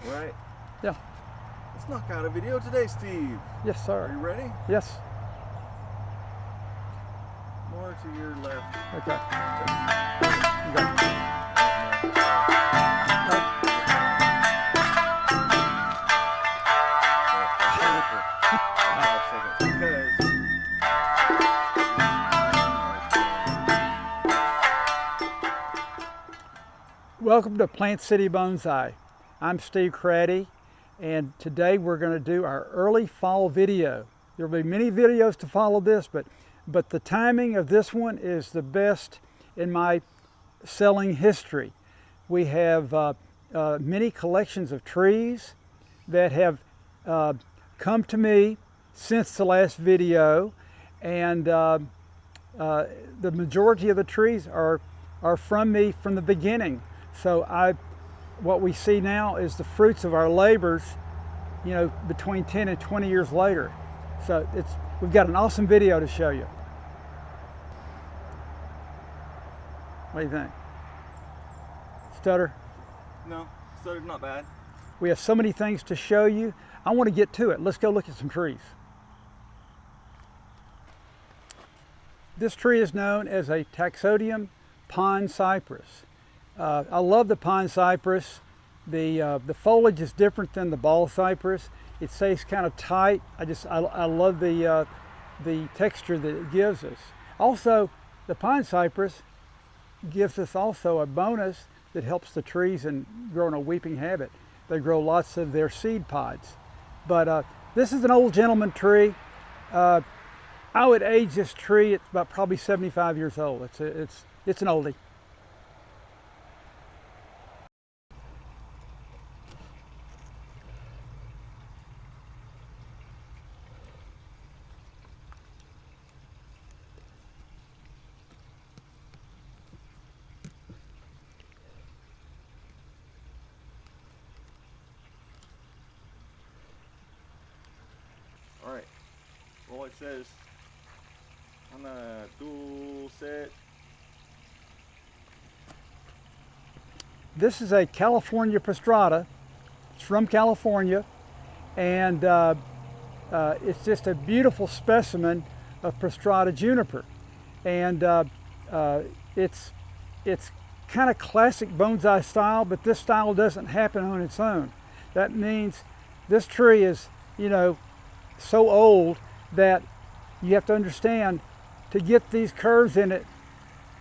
Right. Yeah. Let's knock out a video today, Steve. Yes, sir. Are you ready? Yes. More to your left. Okay. You got it. Welcome to Plant City Bonsai. I'm Steve Craddy, and today we're going to do our early fall video. There will be many videos to follow this, but the timing of this one is the best in my selling history. We have many collections of trees that have come to me since the last video, and the majority of the trees are from me from the beginning. So what we see now is the fruits of our labors, you know, between 10 and 20 years later. So we've got an awesome video to show you. What do you think? Stutter? No, stutter's not bad. We have so many things to show you. I want to get to it. Let's go look at some trees. This tree is known as a Taxodium pond cypress. I love the pond cypress. The foliage is different than the ball cypress. It stays kind of tight. I love the texture that it gives us. Also, the pond cypress gives us also a bonus that helps the trees in growing a weeping habit. They grow lots of their seed pods. But this is an old gentleman tree. I would age this tree. It's about probably 75 years old. It's an oldie. All right. Well, it says on the dual set. This is a California Pastrada. It's from California, and it's just a beautiful specimen of Pastrada juniper. And it's kind of classic bonsai style, but this style doesn't happen on its own. That means this tree is, you know, so old that you have to understand, to get these curves in it,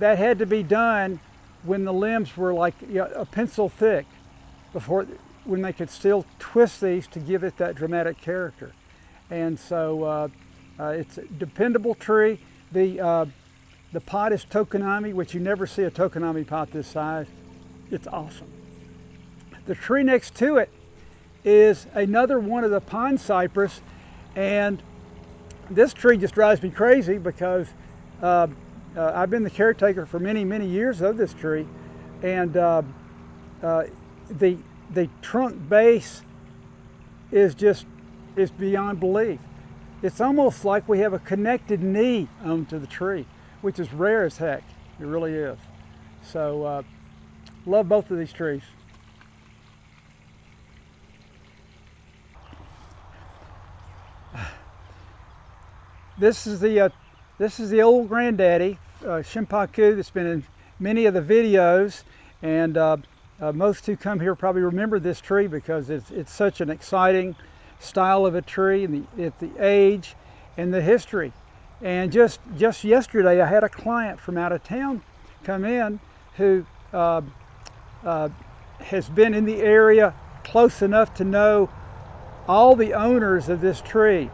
that had to be done when the limbs were like, you know, a pencil thick, when they could still twist these to give it that dramatic character. And so it's a dependable tree. The pot is tokonami, which you never see a tokonami pot this size. It's awesome. The tree next to it is another one of the pond cypress, and this tree just drives me crazy because I've been the caretaker for many, many years of this tree, and the trunk base is beyond belief. It's almost like we have a connected knee onto the tree, which is rare as heck. It really is. So love both of these trees. This is the old granddaddy, Shimpaku, that's been in many of the videos, and most who come here probably remember this tree because it's such an exciting style of a tree, and the age and the history. And just yesterday, I had a client from out of town come in who has been in the area close enough to know all the owners of this tree,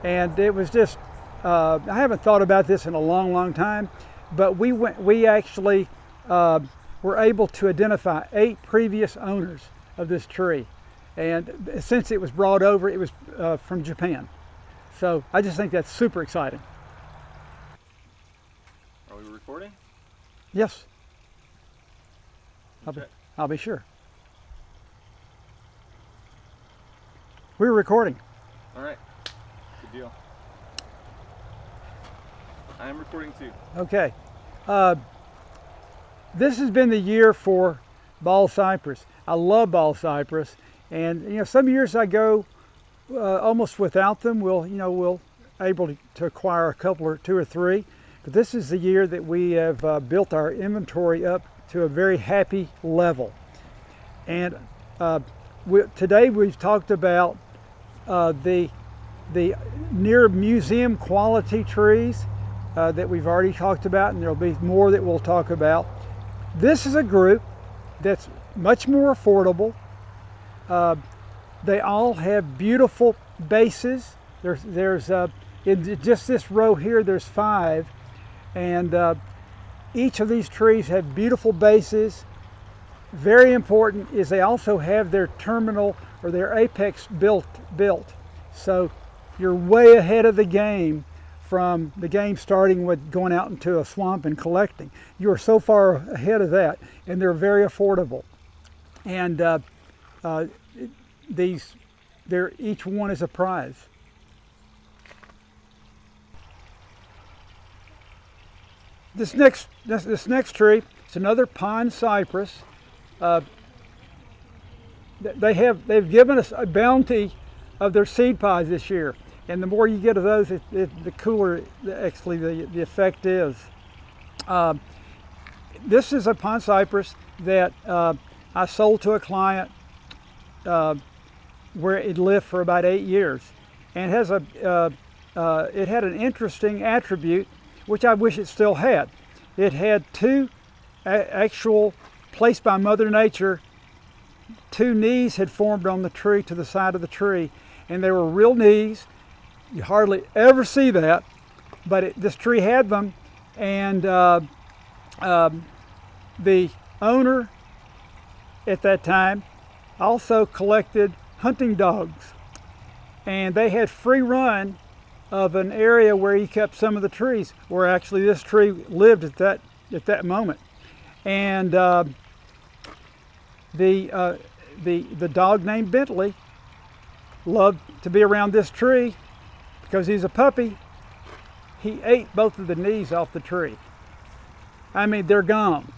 and it was just. I haven't thought about this in a long, long time, but we actually were able to identify 8 previous owners of this tree. And since it was brought over, it was from Japan. So I just think that's super exciting. Are we recording? Yes. Okay. I'll be sure. We're recording. All right. Good deal. I am recording too. Okay. This has been the year for ball cypress. I love ball cypress. And some years I go almost without them. We'll able to acquire a couple or two or three, but this is the year that we have built our inventory up to a very happy level. And today we've talked about the near museum quality trees that we've already talked about, and there'll be more that we'll talk about. This is a group that's much more affordable. They all have beautiful bases. There's in just this row here, there's 5, and each of these trees have beautiful bases. Very important is they also have their terminal or their apex built. So you're way ahead of the game from the game starting with going out into a swamp and collecting. You are so far ahead of that, and they're very affordable. And each one is a prize. This next tree is another pine cypress. They've given us a bounty of their seed pods this year, and the more you get of those, the cooler actually the effect is. This is a pine cypress that I sold to a client where it lived for about 8 years, and it had an interesting attribute, which I wish it still had. It had 2 actual, placed by Mother Nature, 2 knees had formed on the tree to the side of the tree, and they were real knees. You hardly ever see that, but this tree had them, and the owner at that time also collected hunting dogs, and they had free run of an area where he kept some of the trees, where actually this tree lived at that moment. And the dog named Bentley loved to be around this tree because he's a puppy. He ate both of the knees off the tree. I mean, they're gone.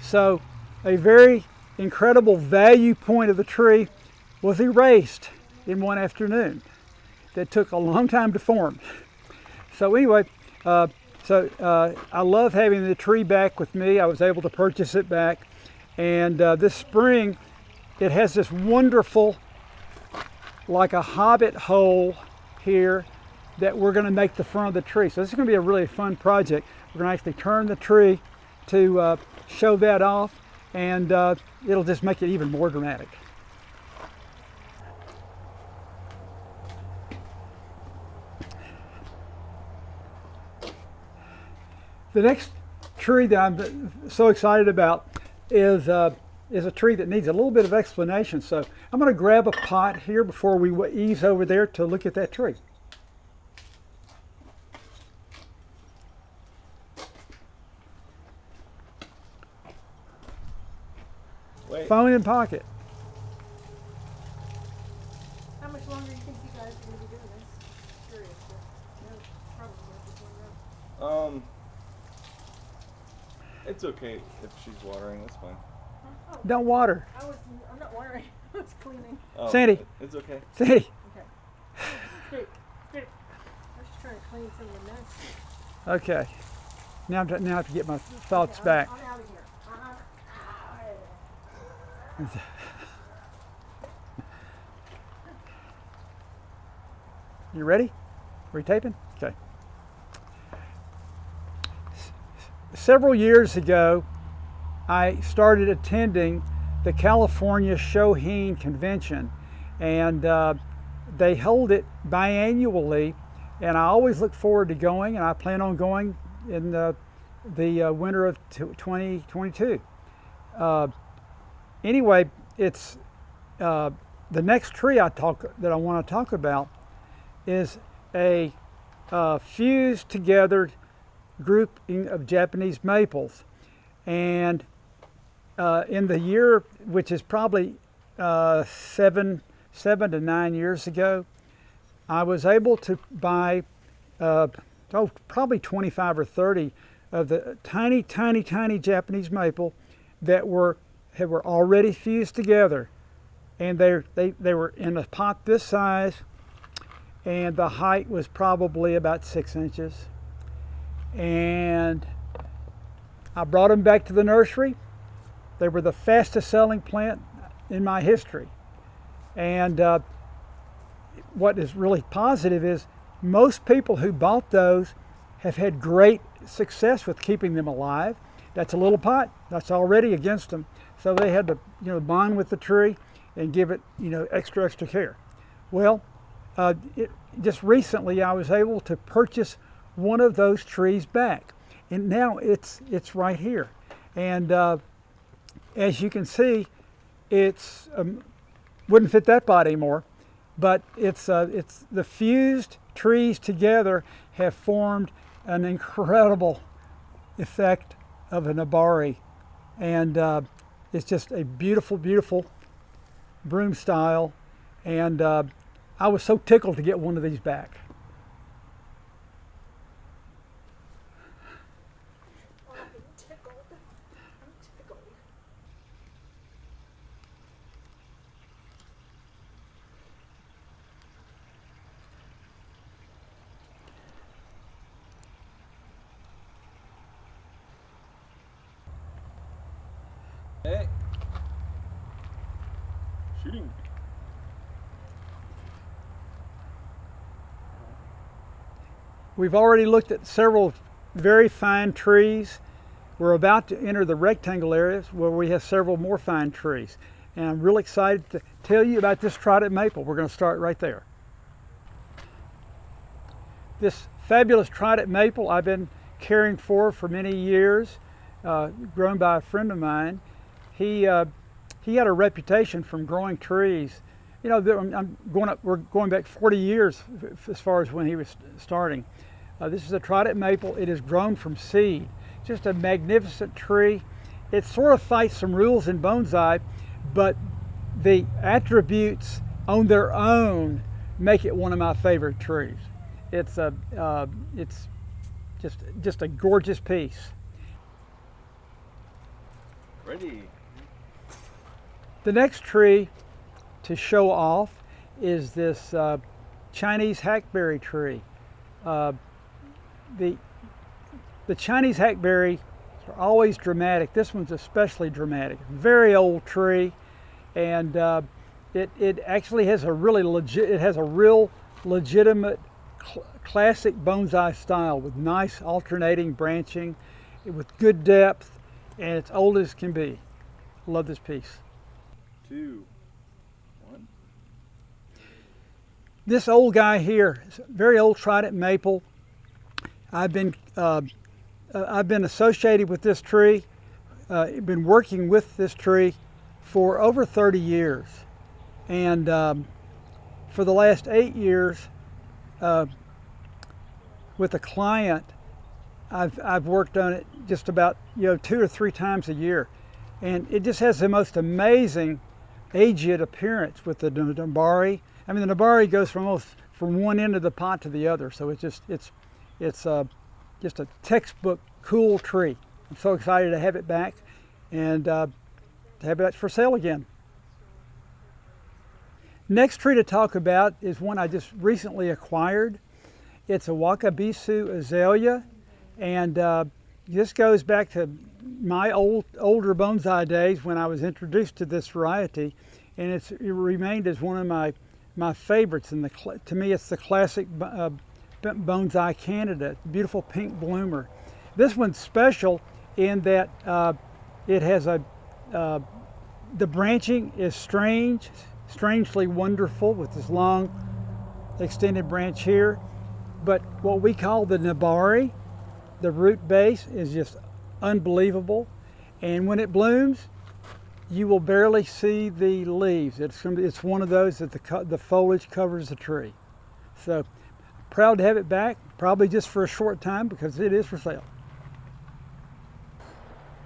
So a very incredible value point of the tree was erased in one afternoon. That took a long time to form. So anyway, I love having the tree back with me. I was able to purchase it back, and this spring it has this wonderful, like a hobbit hole here that we're going to make the front of the tree. So this is going to be a really fun project. We're going to actually turn the tree to show that off, and it'll just make it even more dramatic. The next tree that I'm so excited about is a tree that needs a little bit of explanation. So I'm going to grab a pot here before we ease over there to look at that tree. Wait. Phone in pocket. How much longer do you think you guys are going to be doing this? Curious. No, probably just one row. It's okay if she's watering. That's fine. Oh, Don't water. I'm not watering. I was cleaning. Oh, Sandy. It's okay. Sandy. Okay. Stick. I was just trying to clean some of the mess. Okay. Now I have to get my thoughts Okay, back. I'm out of here. You ready? Are we taping? Okay. Several years ago, I started attending the California Shohin Convention, and they hold it biannually, and I always look forward to going, and I plan on going in the winter of 2022. Anyway, it's the next tree that I want to talk about is a fused together grouping of Japanese maples, and in the year, which is probably 7 to 9 years ago, I was able to buy probably 25 or 30 of the tiny Japanese maple that were already fused together and they were in a pot this size, and the height was probably about 6 inches. And I brought them back to the nursery. They were the fastest selling plant in my history. And what is really positive is most people who bought those have had great success with keeping them alive. That's a little pot, that's already against them. So they had to, bond with the tree and give it, extra care. Well, just recently I was able to purchase one of those trees back, and now it's right here. And as you can see, it's wouldn't fit that pot anymore, but it's the fused trees together have formed an incredible effect of a nabari, and it's just a beautiful, beautiful broom style. And I was so tickled to get one of these back. Oh, I'm tickled. I'm tickled. Hey. Shooting. We've already looked at several very fine trees. We're about to enter the rectangle areas where we have several more fine trees. And I'm really excited to tell you about this Trident Maple. We're going to start right there. This fabulous Trident Maple I've been caring for many years, grown by a friend of mine. He had a reputation from growing trees. We're going back 40 years as far as when he was starting. This is a Trident Maple. It is grown from seed. Just a magnificent tree. It sort of fights some rules in bonsai, but the attributes on their own make it one of my favorite trees. It's just a gorgeous piece. Ready. The next tree to show off is this Chinese hackberry tree. The Chinese hackberry are always dramatic. This one's especially dramatic. Very old tree, and it actually has a real legitimate classic bonsai style with nice alternating branching, with good depth, and it's old as can be. Love this piece. 2, 1. This old guy here is a very old Trident Maple. I've been associated with this tree, been working with this tree for over 30 years. And for the last 8 years, with a client, I've worked on it just about 2 or 3 times a year. And it just has the most amazing aged appearance with the nabari. I mean, the nabari goes from one end of the pot to the other, so it's just a textbook cool tree. I'm so excited to have it back and to have it for sale again. Next tree to talk about is one I just recently acquired. It's a Wakabisu Azalea, and this goes back to my older bonsai days when I was introduced to this variety, and it remained as one of my favorites. And to me, it's the classic bonsai candidate, beautiful pink bloomer. This one's special in that it has the branching is strangely wonderful with this long extended branch here. But what we call the nabari, the root base, is just unbelievable. And when it blooms, you will barely see the leaves. It's one of those that the foliage covers the tree. So proud to have it back, probably just for a short time because it is for sale.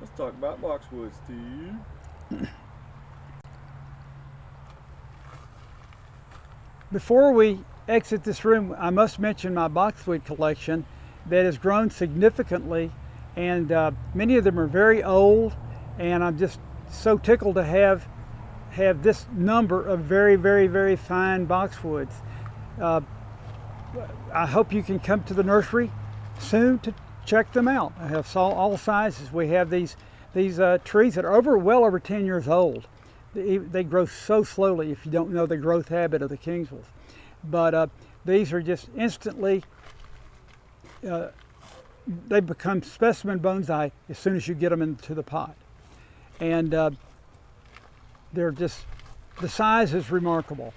Let's talk about Boxwoods, Steve. Before we exit this room, I must mention my boxwood collection that has grown significantly, and many of them are very old, and I'm just so tickled to have have this number of very, very, very fine boxwoods. I hope you can come to the nursery soon to check them out. I have all sizes. We have these trees that are well over 10 years old. They grow so slowly if you don't know the growth habit of the Kingswells. But these are just instantly, they become specimen bonsai as soon as you get them into the pot. And they're just, the size is remarkable.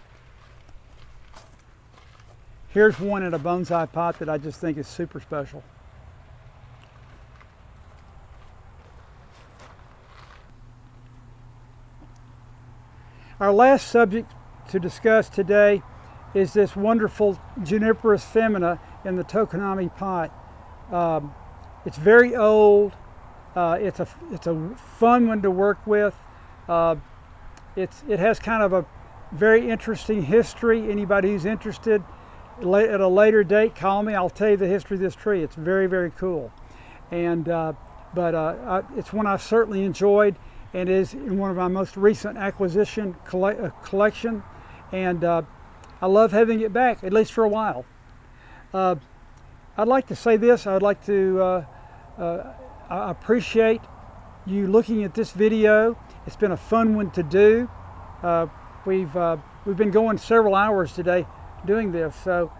Here's one in a bonsai pot that I just think is super special. Our last subject to discuss today is this wonderful Juniperus femina in the Tokonami pot. It's very old. It's a fun one to work with. It has kind of a very interesting history. Anybody who's interested at a later date, call me. I'll tell you the history of this tree. It's very, very cool. And it's one I certainly enjoyed, and is in one of my most recent acquisition collection. And I love having it back, at least for a while. I'd like to say this. I'd like to I appreciate you looking at this video. It's been a fun one to do. We've been going several hours today doing this, so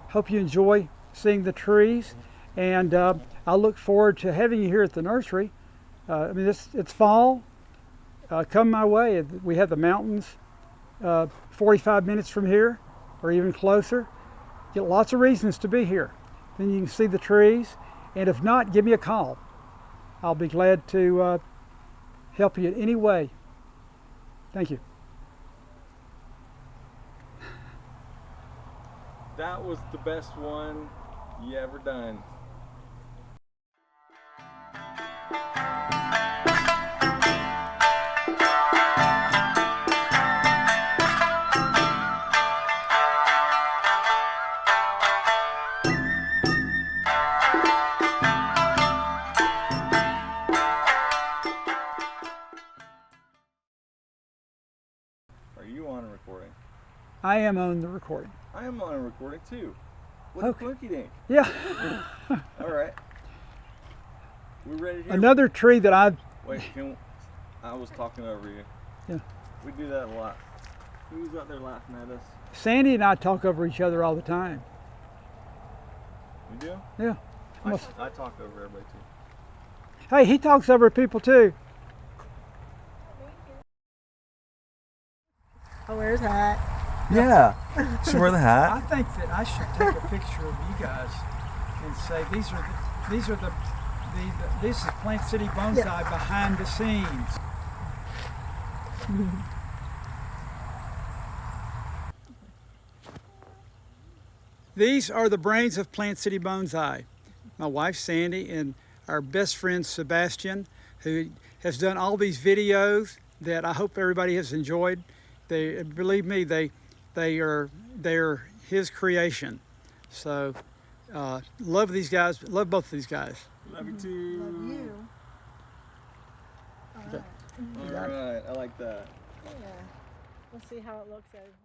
hope you enjoy seeing the trees, and I look forward to having you here at the nursery. I mean, it's fall. Come my way. We have the mountains 45 minutes from here, or even closer. Get lots of reasons to be here. Then you can see the trees, and if not, give me a call. I'll be glad to help you in any way. Thank you. That was the best one you ever done. Are you on a recording? I am on the recording. I am on a recording too. What Okay. a quinky dink. Yeah. All right. We're ready to hear. Another tree that I Wait, I was talking over you. Yeah. We do that a lot. Who's out there laughing at us? Sandy and I talk over each other all the time. You do? Yeah. I talk over everybody too. Hey, he talks over people too. Oh, where's that? Yeah. Should wear the I hat? think that I should take a picture of you guys and say this is Plant City Bonsai behind the scenes. These are the brains of Plant City Bonsai. My wife Sandy and our best friend Sebastian, who has done all these videos that I hope everybody has enjoyed. They, believe me, they're his creation. So love these guys, love both of these guys. Love you too. Love you. All right, I like that. Yeah. We'll see how it looks over.